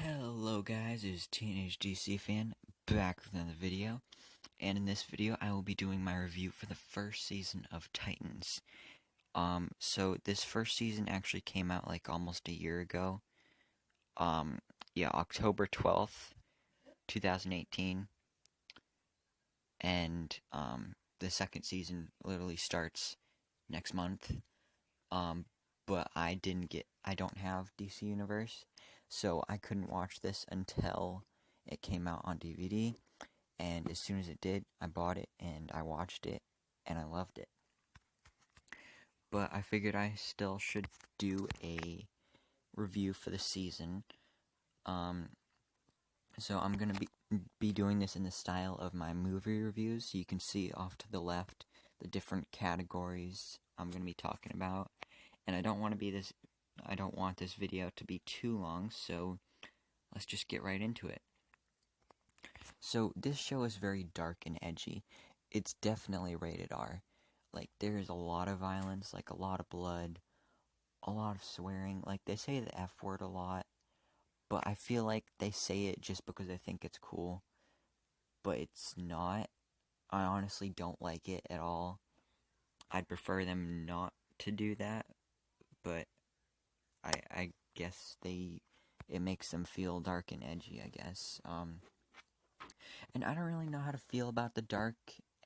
Hello guys, it's Teenage DC Fan back with another video, and in this video I will be doing my review for the first season of Titans. So this first season actually came out like almost a year ago. Um, yeah, October 12th, 2018, and the second season literally starts next month. Um, but I don't have DC Universe, so I couldn't watch this until it came out on DVD. And as soon as it did, I bought it and I watched it and I loved it. But I figured I still should do a review for the season. Um, so I'm gonna be doing this in the style of my movie reviews. So you can see off to the left the different categories I'm gonna be talking about. And I don't want this video to be too long, so let's just get right into it. So this show is very dark and edgy. It's definitely rated R. Like, there's a lot of violence, like a lot of blood, a lot of swearing. Like, they say the F word a lot, but I feel like they say it just because they think it's cool. But it's not. I honestly don't like it at all. I'd prefer them not to do that, but I guess it makes them feel dark and edgy, I guess. And I don't really know how to feel about the dark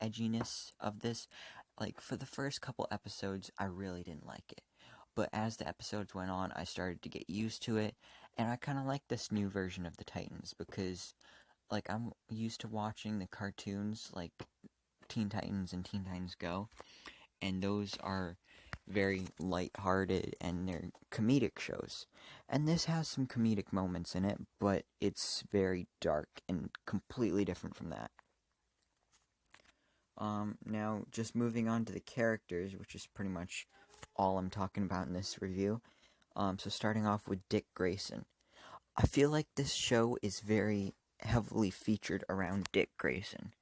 edginess of this. Like, for the first couple episodes, I really didn't like it. But as the episodes went on, I started to get used to it, and I kind of like this new version of the Titans because, like, I'm used to watching the cartoons like Teen Titans and Teen Titans Go, and those are very light-hearted and they're comedic shows. And this has some comedic moments in it, but it's very dark and completely different from that. Now, just moving on to the characters, which is pretty much all I'm talking about in this review. So starting off with Dick Grayson. I feel like this show is very heavily featured around Dick Grayson.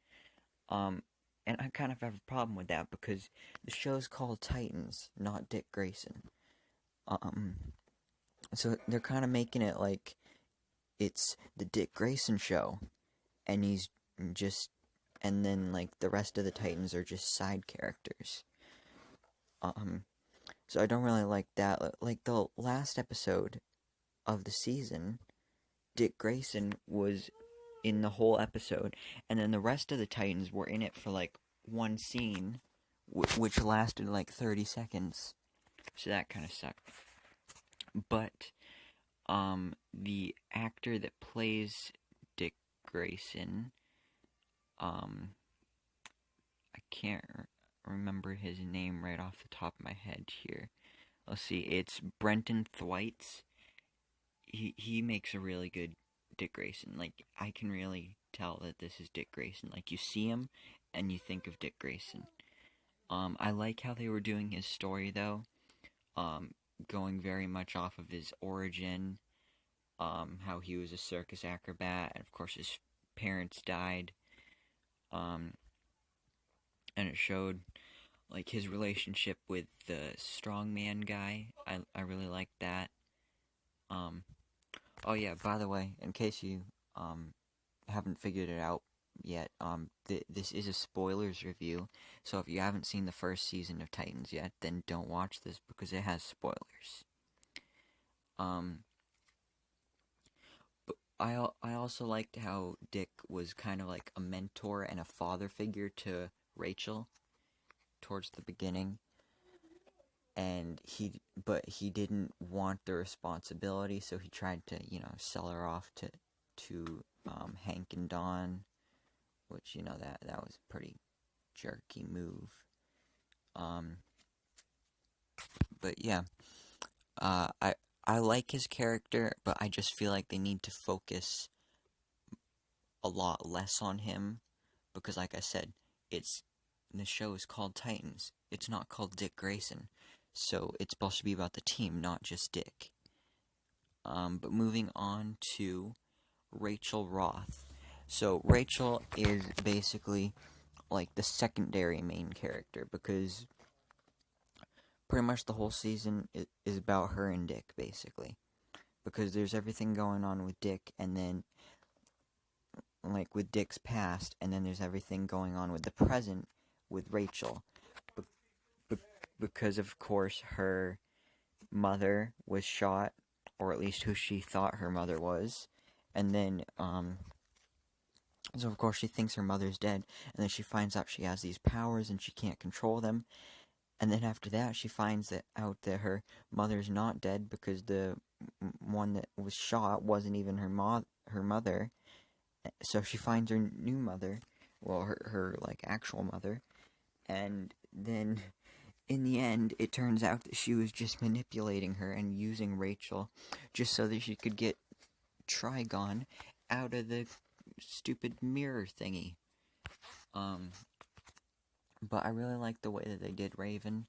And I kind of have a problem with that because the show's called Titans, not Dick Grayson. So they're kind of making it like it's the Dick Grayson show, and he's just, and then like the rest of the Titans are just side characters. So I don't really like that. Like the last episode of the season, Dick Grayson was in the whole episode, and then the rest of the Titans were in it for like one scene, which lasted like 30 seconds. So that kind of sucked. But the actor that plays Dick Grayson, I can't remember his name right off the top of my head here. Let's see, it's Brenton Thwaites. He makes a really good Dick Grayson. Like, I can really tell that this is Dick Grayson. Like, you see him and you think of Dick Grayson. I like how they were doing his story though. Going very much off of his origin. How he was a circus acrobat, and of course his parents died. And it showed like his relationship with the strongman guy. I really liked that. Oh yeah, by the way, in case you haven't figured it out yet, this is a spoilers review. So if you haven't seen the first season of Titans yet, then don't watch this because it has spoilers. But I also liked how Dick was kind of like a mentor and a father figure to Rachel towards the beginning. And he didn't want the responsibility, so he tried to, sell her off to Hank and Dawn, which, that was a pretty jerky move. But yeah, I like his character, but I just feel like they need to focus a lot less on him, because like I said, the show is called Titans. It's not called Dick Grayson. So it's supposed to be about the team, not just Dick. But moving on to Rachel Roth. So Rachel is basically like the secondary main character because pretty much the whole season is about her and Dick, basically. because there's everything going on with Dick, and then, like, with Dick's past, and then there's everything going on with the present with Rachel. Be- be- because, of course, her mother was shot, or at least who she thought her mother was, and then, so of course she thinks her mother's dead, and then she finds out she has these powers and she can't control them, and then after that she finds out that her mother's not dead because the one that was shot wasn't even her mother, so she finds her new mother, well, her like actual mother, and then in the end, it turns out that she was just manipulating her and using Rachel just so that she could get Trigon out of the stupid mirror thingy. But I really liked the way that they did Raven.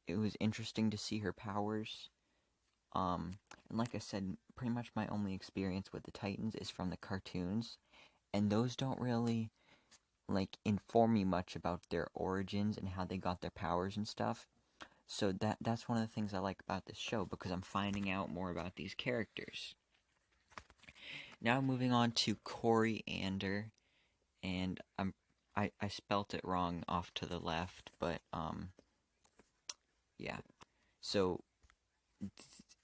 It was interesting to see her powers. And like I said, pretty much my only experience with the Titans is from the cartoons, and those don't really like inform me much about their origins and how they got their powers and stuff. So that's one of the things I like about this show, because I'm finding out more about these characters. Now moving on to Coriander, and I spelt it wrong off to the left, but yeah. So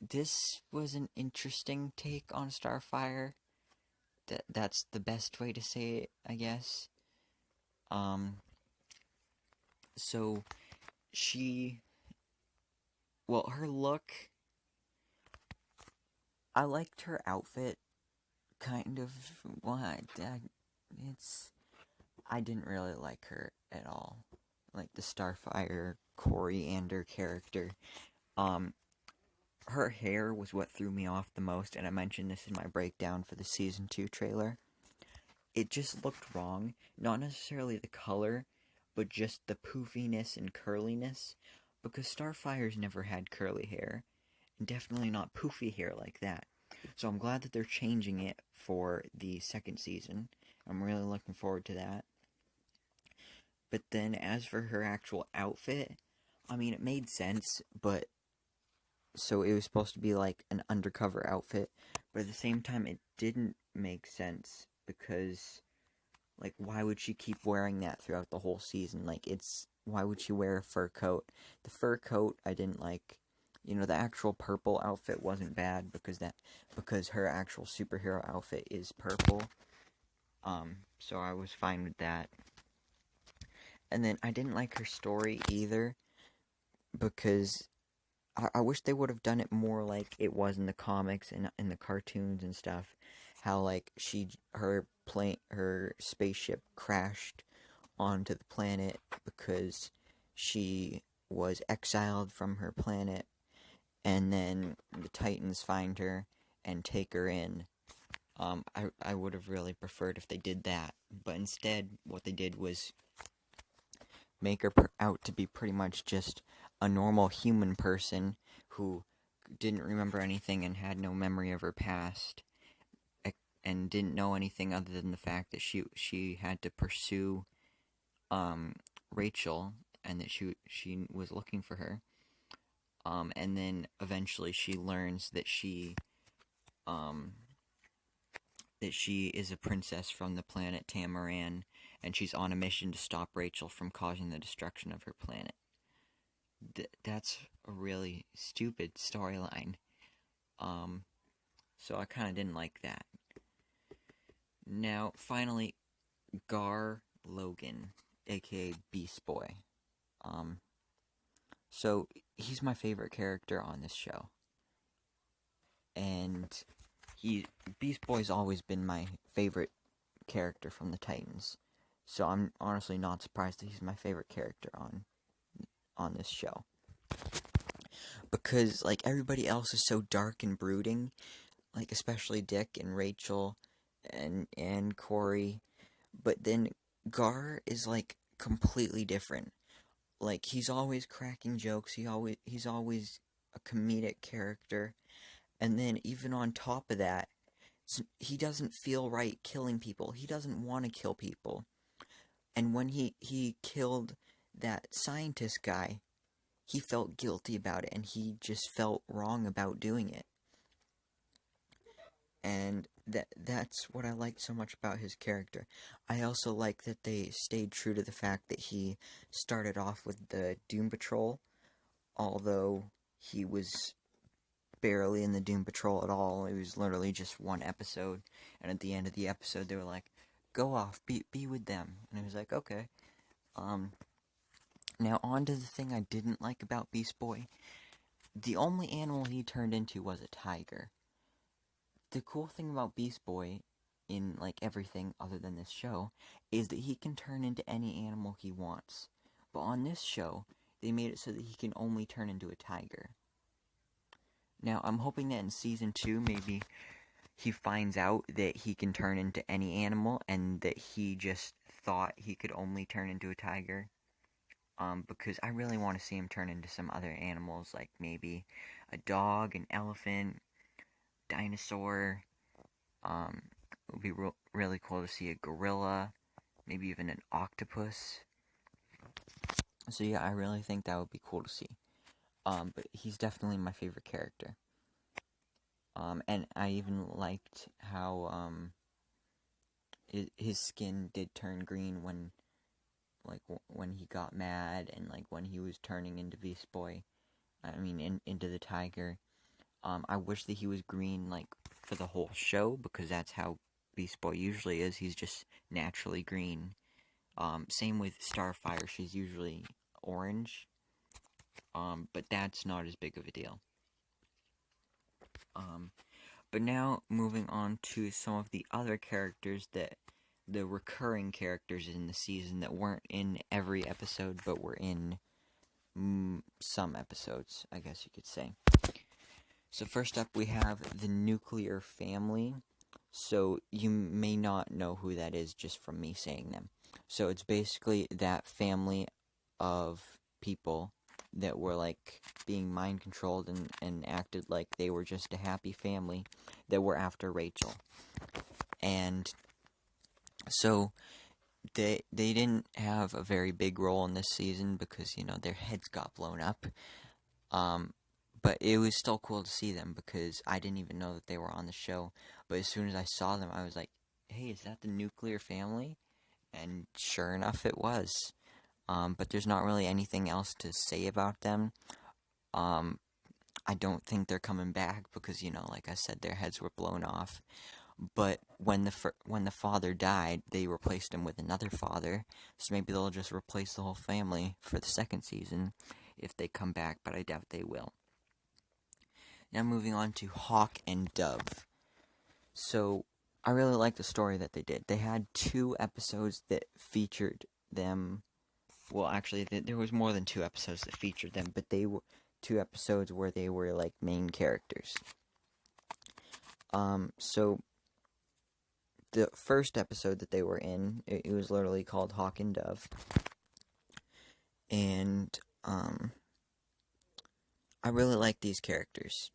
this was an interesting take on Starfire. That's the best way to say it, I guess. So she, well, her look, I liked her outfit, kind of. Well, I didn't really like her at all, like the Starfire Coriander character. Her hair was what threw me off the most, and I mentioned this in my breakdown for the Season 2 trailer. It just looked wrong, not necessarily the color, but just the poofiness and curliness, because Starfire's never had curly hair, and definitely not poofy hair like that. So I'm glad that they're changing it for the second season. I'm really looking forward to that. But then as for her actual outfit, I mean, it made sense, but so it was supposed to be like an undercover outfit, but at the same time it didn't make sense because, like, why would she keep wearing that throughout the whole season? Like, why would she wear a fur coat? The fur coat I didn't like. You know, the actual purple outfit wasn't bad because her actual superhero outfit is purple. So I was fine with that. And then I didn't like her story either, because I wish they would have done it more like it was in the comics and in the cartoons and stuff. How, like, her spaceship crashed onto the planet because she was exiled from her planet, and then the Titans find her and take her in. I would have really preferred if they did that, but instead what they did was make her out to be pretty much just a normal human person who didn't remember anything and had no memory of her past, and didn't know anything other than the fact that she had to pursue Rachel, and that she was looking for her. And then eventually she learns that she is a princess from the planet Tamaran, and she's on a mission to stop Rachel from causing the destruction of her planet. That's a really stupid storyline. So I kind of didn't like that. Now, finally, Gar Logan, aka Beast Boy. So he's my favorite character on this show, and Beast Boy's always been my favorite character from the Titans. So I'm honestly not surprised that he's my favorite character on this show. Because, like, everybody else is so dark and brooding, like, especially Dick and Rachel and Corey. But then Gar is, like, completely different. Like, he's always cracking jokes. He's always a comedic character. And then even on top of that, he doesn't feel right killing people. He doesn't want to kill people. And when he killed that scientist guy, he felt guilty about it, and he just felt wrong about doing it. And that's what I liked so much about his character. I also like that they stayed true to the fact that he started off with the Doom Patrol, although he was barely in the Doom Patrol at all. It was literally just one episode, and at the end of the episode, they were like, "Go off, be with them," and I was like, "Okay." Now on to the thing I didn't like about Beast Boy. The only animal he turned into was a tiger. The cool thing about Beast Boy, in like everything other than this show, is that he can turn into any animal he wants. But on this show, they made it so that he can only turn into a tiger. Now, I'm hoping that in season 2, maybe he finds out that he can turn into any animal and that he just thought he could only turn into a tiger. Because I really want to see him turn into some other animals, like maybe a dog, an elephant, dinosaur. It would be really cool to see a gorilla, maybe even an octopus. So yeah, I really think that would be cool to see. But he's definitely my favorite character. And I even liked how his skin did turn green when when he got mad, and like when he was turning into Beast Boy. I mean, into the tiger. I wish that he was green like for the whole show, because that's how Beast Boy usually is. He's just naturally green. Same with Starfire. She's usually orange. But that's not as big of a deal. But now moving on to some of the other characters, that the recurring characters in the season that weren't in every episode but were in some episodes, I guess you could say. So first up we have the nuclear family. So you may not know who that is just from me saying them. So it's basically that family of people that were like being mind controlled and acted like they were just a happy family that were after Rachel. And so they didn't have a very big role in this season because, you know, their heads got blown up. But it was still cool to see them because I didn't even know that they were on the show. But as soon as I saw them, I was like, hey, is that the nuclear family? And sure enough, it was. But there's not really anything else to say about them. I don't think they're coming back because, you know, like I said, their heads were blown off. But when the father died, they replaced him with another father. So maybe they'll just replace the whole family for the second season if they come back, but I doubt they will. Now moving on to Hawk and Dove. So I really like the story that they did. They had 2 episodes that featured them. Well, actually, there was more than 2 episodes that featured them, but they were 2 episodes where they were like main characters. So the first episode that they were in, it was literally called Hawk and Dove. And I really like these characters.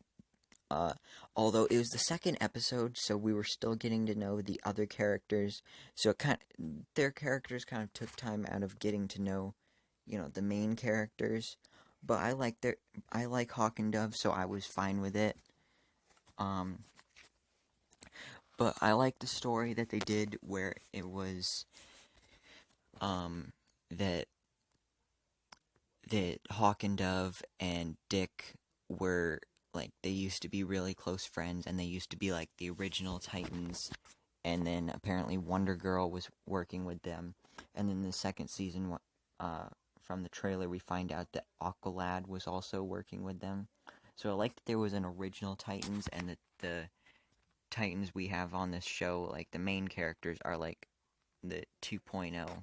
Although it was the second episode, so we were still getting to know the other characters. So their characters kind of took time out of getting to know, you know, the main characters. But I like Hawk and Dove, so I was fine with it. But I like the story that they did where it was, that Hawk and Dove and Dick were, like, they used to be really close friends, and they used to be, like, the original Titans, and then apparently Wonder Girl was working with them, and then the second season, from the trailer, we find out that Aqualad was also working with them. So I like that there was an original Titans, and that the Titans we have on this show, like, the main characters are, like, the 2.0,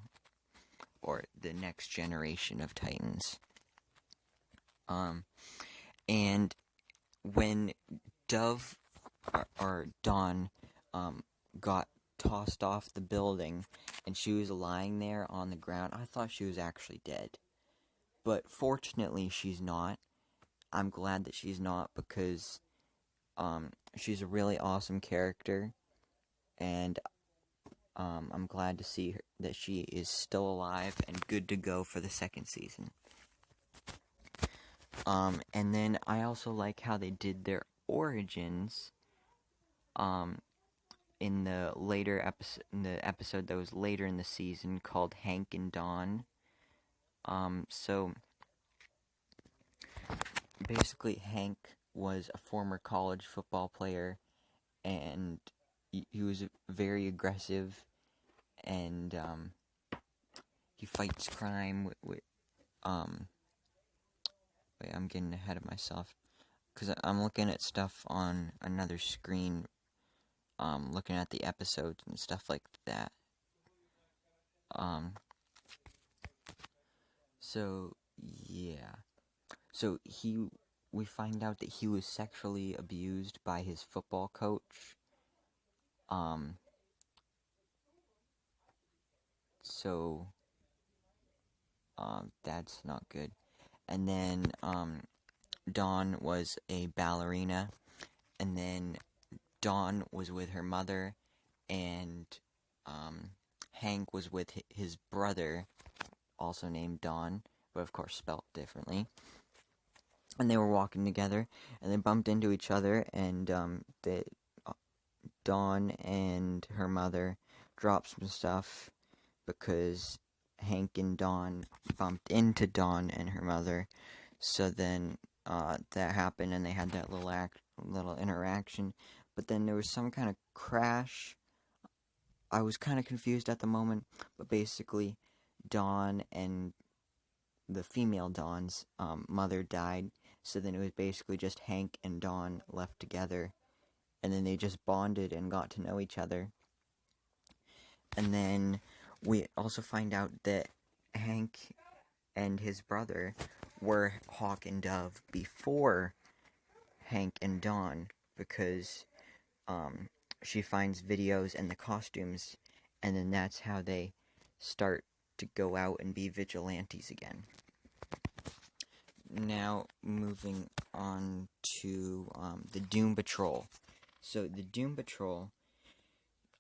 or the next generation of Titans. And when Dove or Dawn got tossed off the building and she was lying there on the ground, I thought she was actually dead. But fortunately, she's not. I'm glad that she's not, because she's a really awesome character, and I'm glad to see that she is still alive and good to go for the second season. And then I also like how they did their origins um, in the episode that was later in the season called Hank and Dawn. So basically, Hank was a former college football player, and he was very aggressive, and he fights crime with wait, I'm getting ahead of myself because I'm looking at stuff on another screen, looking at the episodes and stuff like that. So yeah, so we find out that he was sexually abused by his football coach. So that's not good. And then Dawn was a ballerina, and then Dawn was with her mother, and Hank was with his brother, also named Dawn, but of course spelt differently. And they were walking together, and they bumped into each other, and Dawn and her mother dropped some stuff because Hank and Dawn bumped into Dawn and her mother. So then that happened, and they had that little interaction. But then there was some kind of crash. I was kind of confused at the moment, but basically, Dawn and the female Dawn's mother died. So then it was basically just Hank and Dawn left together, and then they just bonded and got to know each other. And then we also find out that Hank and his brother were Hawk and Dove before Hank and Dawn, because she finds videos and the costumes, and then that's how they start to go out and be vigilantes again. Now, moving on to the Doom Patrol. So, the Doom Patrol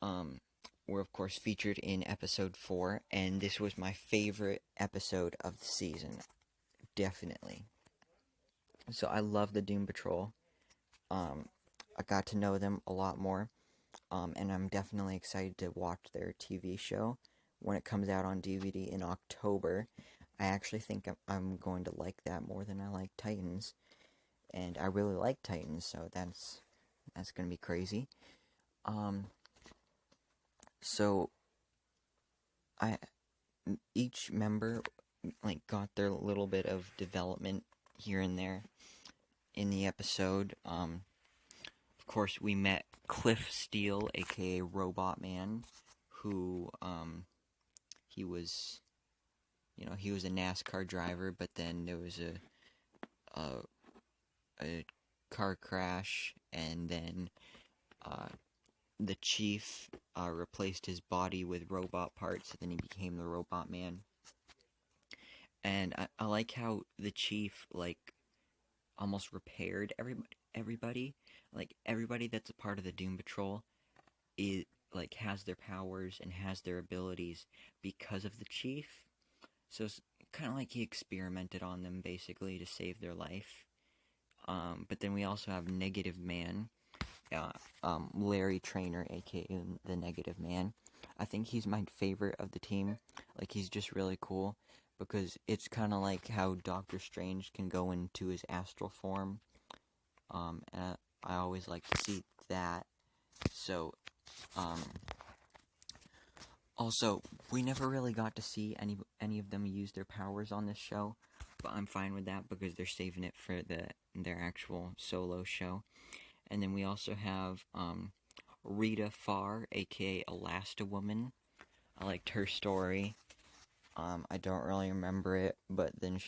were, of course, featured in episode 4, and this was my favorite episode of the season. Definitely. So, I love the Doom Patrol. I got to know them a lot more, and I'm definitely excited to watch their TV show when it comes out on DVD in October. I actually think I'm going to like that more than I like Titans, and I really like Titans, so that's going to be crazy. So each member got their little bit of development here and there in the episode. Of course, we met Cliff Steele, aka Robot Man, who he was a NASCAR driver, but then there was a car crash, and then the chief replaced his body with robot parts, and then he became the Robot Man. And I like how the chief almost repaired everybody. Everybody that's a part of the Doom Patrol is has their powers and has their abilities because of the chief. So it's kind of like he experimented on them basically to save their life. But then we also have Negative Man, Larry Trainer, aka the Negative Man. I think he's my favorite of the team. He's just really cool because it's kind of like how Doctor Strange can go into his astral form. And I always like to see that. So, also, we never really got to see any of them use their powers on this show, but I'm fine with that because they're saving it for their actual solo show. And then we also have Rita Farr, aka Elasti-Woman. I liked her story. I don't really remember it, but then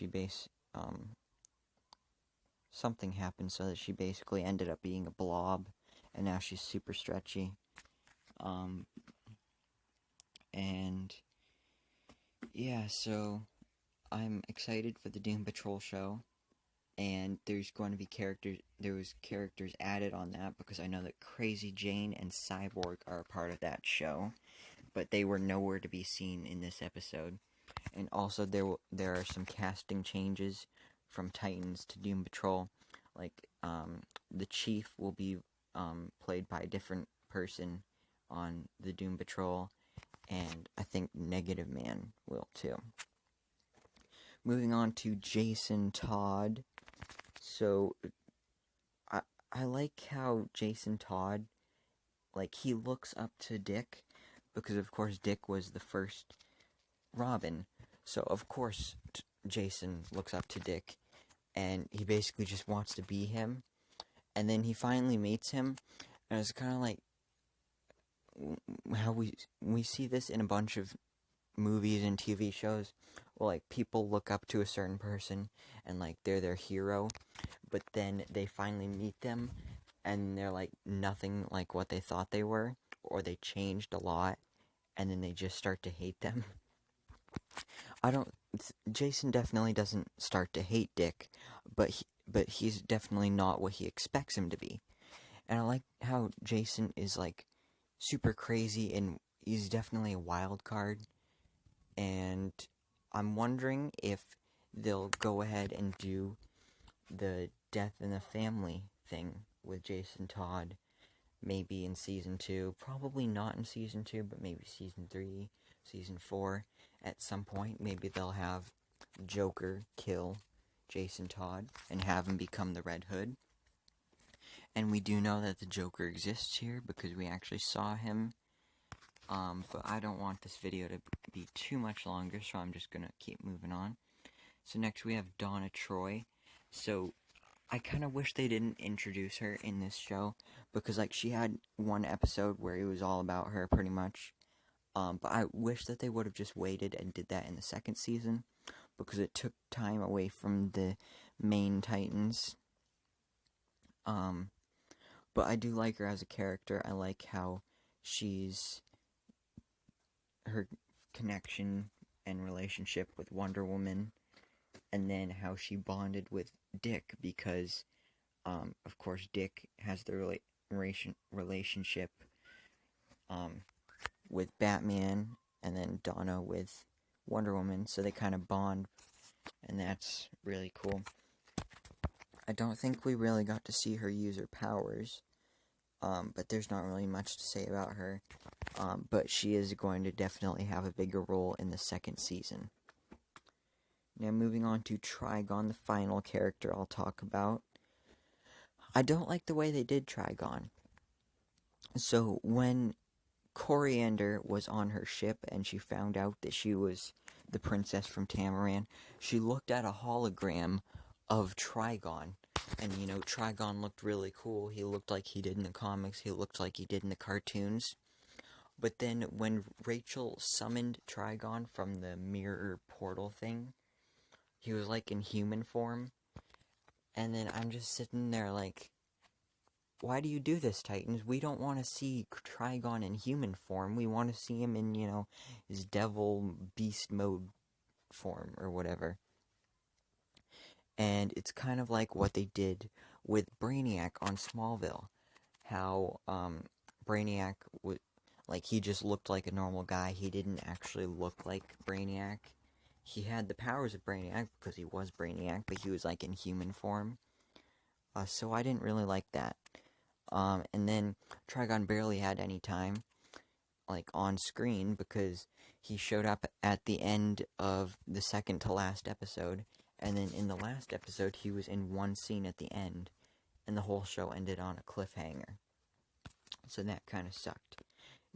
something happened so that she basically ended up being a blob, and now she's super stretchy. And yeah, so I'm excited for the Doom Patrol show, and there was characters added on that because I know that Crazy Jane and Cyborg are a part of that show, but they were nowhere to be seen in this episode. And also there are some casting changes from Titans to Doom Patrol. The Chief will be played by a different person on the Doom Patrol, and I think Negative Man will too. Moving on to Jason Todd. So, I like how Jason Todd, like, he looks up to Dick, because of course Dick was the first Robin. So of course Jason looks up to Dick, and he basically just wants to be him. And then he finally meets him, and it's kind of like how we see this in a bunch of movies and TV shows, where like people look up to a certain person and like they're their hero, but then they finally meet them and they're like nothing like what they thought they were, or they changed a lot, and then they just start to hate them. Jason definitely doesn't start to hate Dick, but he's definitely not what he expects him to be. And I like how Jason is like super crazy, and he's definitely a wild card. And I'm wondering if they'll go ahead and do the Death in the Family thing with Jason Todd, maybe in season 2, probably not in season 2, but maybe season 3, season 4, at some point. Maybe they'll have Joker kill Jason Todd and have him become the Red Hood. And we do know that the Joker exists here because we actually saw him. But I don't want this video to be too much longer, so I'm just gonna keep moving on. So next we have Donna Troy. So I kind of wish they didn't introduce her in this show, because like she had one episode where it was all about her pretty much. But I wish that they would have just waited and did that in the second season, because it took time away from the main Titans. But I do like her as a character. I like how her connection and relationship with Wonder Woman, and then how she bonded with Dick, because, of course, Dick has the relationship, with Batman, and then Donna with Wonder Woman, so they kind of bond, and that's really cool. I don't think we really got to see her use her powers, but there's not really much to say about her, but she is going to definitely have a bigger role in the second season. Now moving on to Trigon, the final character I'll talk about. I don't like the way they did Trigon. So when Koriand'r was on her ship and she found out that she was the princess from Tamaran, she looked at a hologram of Trigon. And, you know, Trigon looked really cool. He looked like he did in the comics. He looked like he did in the cartoons. But then when Rachel summoned Trigon from the mirror portal thing, he was like in human form. And then I'm just sitting there like, why do you do this, Titans? We don't want to see Trigon in human form. We want to see him in, you know, his devil beast mode form or whatever. And it's kind of like what they did with Brainiac on Smallville. How Brainiac would, like, he just looked like a normal guy. He didn't actually look like Brainiac. He had the powers of Brainiac because he was Brainiac, but he was like in human form. So I didn't really like that. And then Trigon barely had any time, like, on screen, because he showed up at the end of the second to last episode, and then in the last episode he was in one scene at the end, and the whole show ended on a cliffhanger. So that kind of sucked.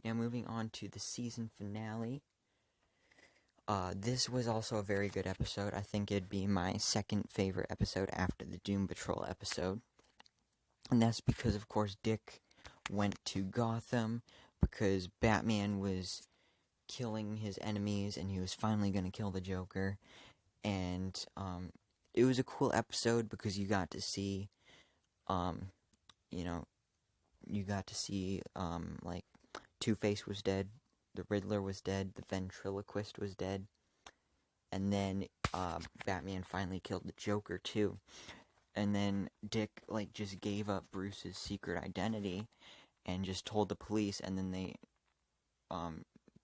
Now moving on to the season finale. This was also a very good episode. I think it'd be my second favorite episode after the Doom Patrol episode. And that's because, of course, Dick went to Gotham because Batman was killing his enemies and he was finally going to kill the Joker. And it was a cool episode because you got to see, like, Two-Face was dead, the Riddler was dead, the Ventriloquist was dead, and then Batman finally killed the Joker too. And then Dick, like, just gave up Bruce's secret identity and just told the police, and then they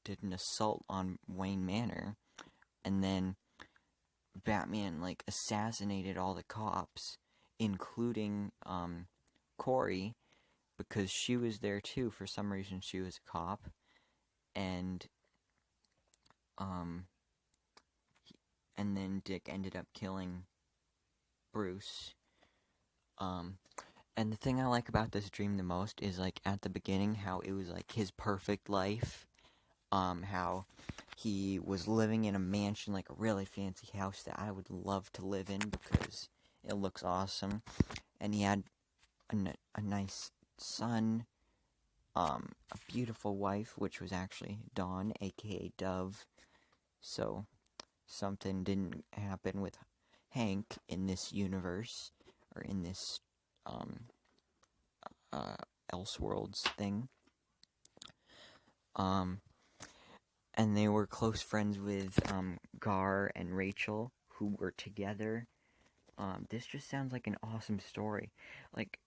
did an assault on Wayne Manor, and then Batman, like, assassinated all the cops, including Corey, because she was there too. For some reason, she was a cop, and um, and then Dick ended up killing Bruce. And the thing I like about this dream the most is, like, at the beginning, how it was, like, his perfect life. How he was living in a mansion, like a really fancy house that I would love to live in because it looks awesome. And he had a nice son, a beautiful wife, which was actually Dawn, aka Dove. So, something didn't happen with Hank in this universe, or in this, Elseworlds thing. And they were close friends with, Gar and Rachel, who were together. This just sounds like an awesome story. Like,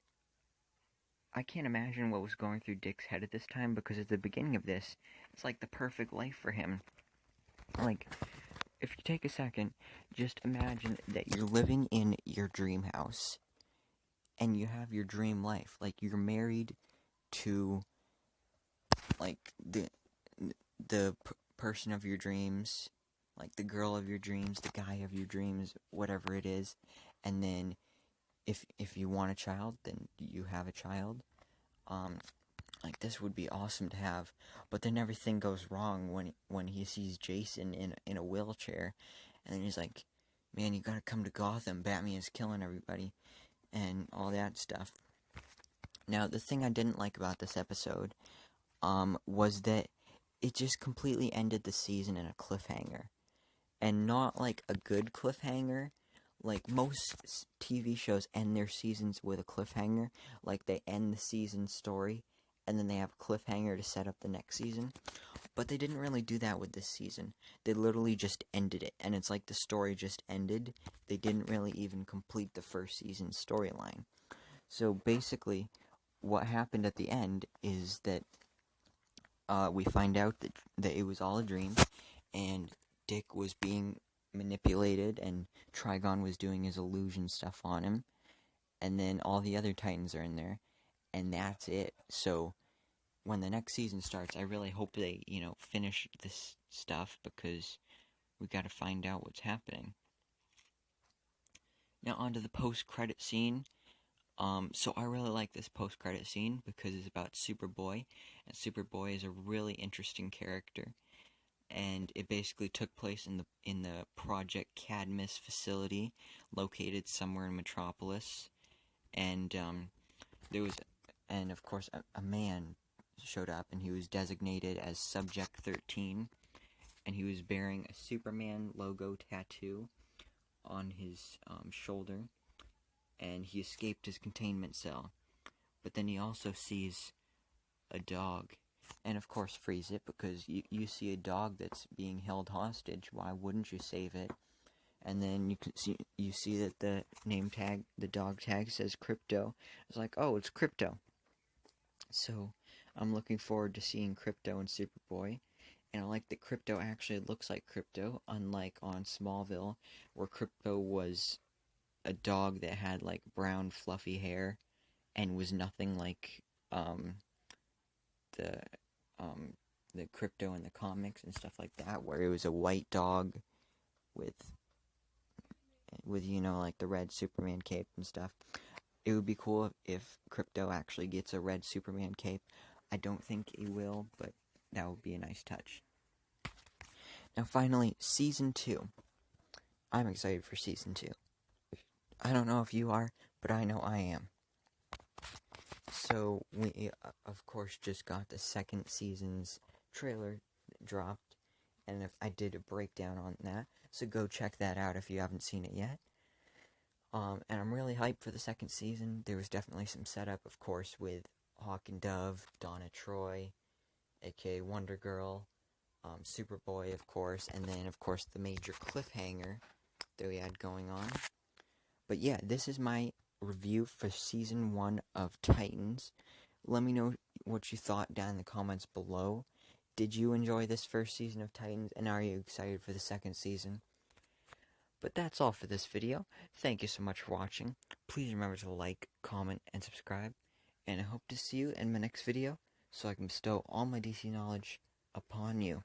I can't imagine what was going through Dick's head at this time, because at the beginning of this, it's like the perfect life for him. Like, if you take a second, just imagine that you're living in your dream house, and you have your dream life. Like, you're married to, like, the person of your dreams, like the girl of your dreams, the guy of your dreams, whatever it is. And then if you want a child, then you have a child. Like, this would be awesome to have. But then everything goes wrong when he sees Jason in a wheelchair, and then he's like, man, you gotta come to Gotham, Batman's killing everybody, and all that stuff. Now, the thing I didn't like about this episode was that it just completely ended the season in a cliffhanger. And not like a good cliffhanger. Like, most TV shows end their seasons with a cliffhanger. Like, they end the season story, and then they have a cliffhanger to set up the next season. But they didn't really do that with this season. They literally just ended it, and it's like the story just ended. They didn't really even complete the first season storyline. So basically, what happened at the end is that we find out that it was all a dream, and Dick was being manipulated, and Trigon was doing his illusion stuff on him, and then all the other Titans are in there, and that's it. So when the next season starts, I really hope they, finish this stuff, because we gotta find out what's happening. Now, onto the post-credit scene. So I really like this post-credit scene because it's about Superboy, and Superboy is a really interesting character. And it basically took place in the Project Cadmus facility, located somewhere in Metropolis. And there was, and of course, a man showed up, and he was designated as Subject 13, and he was bearing a Superman logo tattoo on his shoulder, and he escaped his containment cell. But then he also sees a dog, and of course frees it, because you see a dog that's being held hostage. Why wouldn't you save it? And then you see that the name tag, the dog tag, says Krypto. It's like, oh, it's Krypto. So I'm looking forward to seeing Krypto and Superboy. And I like that Krypto actually looks like Krypto, unlike on Smallville, where Krypto was a dog that had like brown fluffy hair and was nothing like the the Krypto in the comics and stuff like that, where it was a white dog with like the red Superman cape and stuff. It would be cool if Krypto actually gets a red Superman cape. I don't think he will, but that would be a nice touch. Now finally, Season 2. I'm excited for Season 2. I don't know if you are, but I know I am. So, we, of course, just got the second season's trailer dropped, and I did a breakdown on that, so go check that out if you haven't seen it yet. And I'm really hyped for the second season. There was definitely some setup, of course, with Hawk and Dove, Donna Troy, aka Wonder Girl, Superboy, of course, and then, of course, the major cliffhanger that we had going on. But yeah, this is my review for Season 1 of Titans. Let me know what you thought down in the comments below. Did you enjoy this first season of Titans, and are you excited for the second season? But that's all for this video. Thank you so much for watching. Please remember to like, comment, and subscribe. and I hope to see you in my next video so I can bestow all my DC knowledge upon you.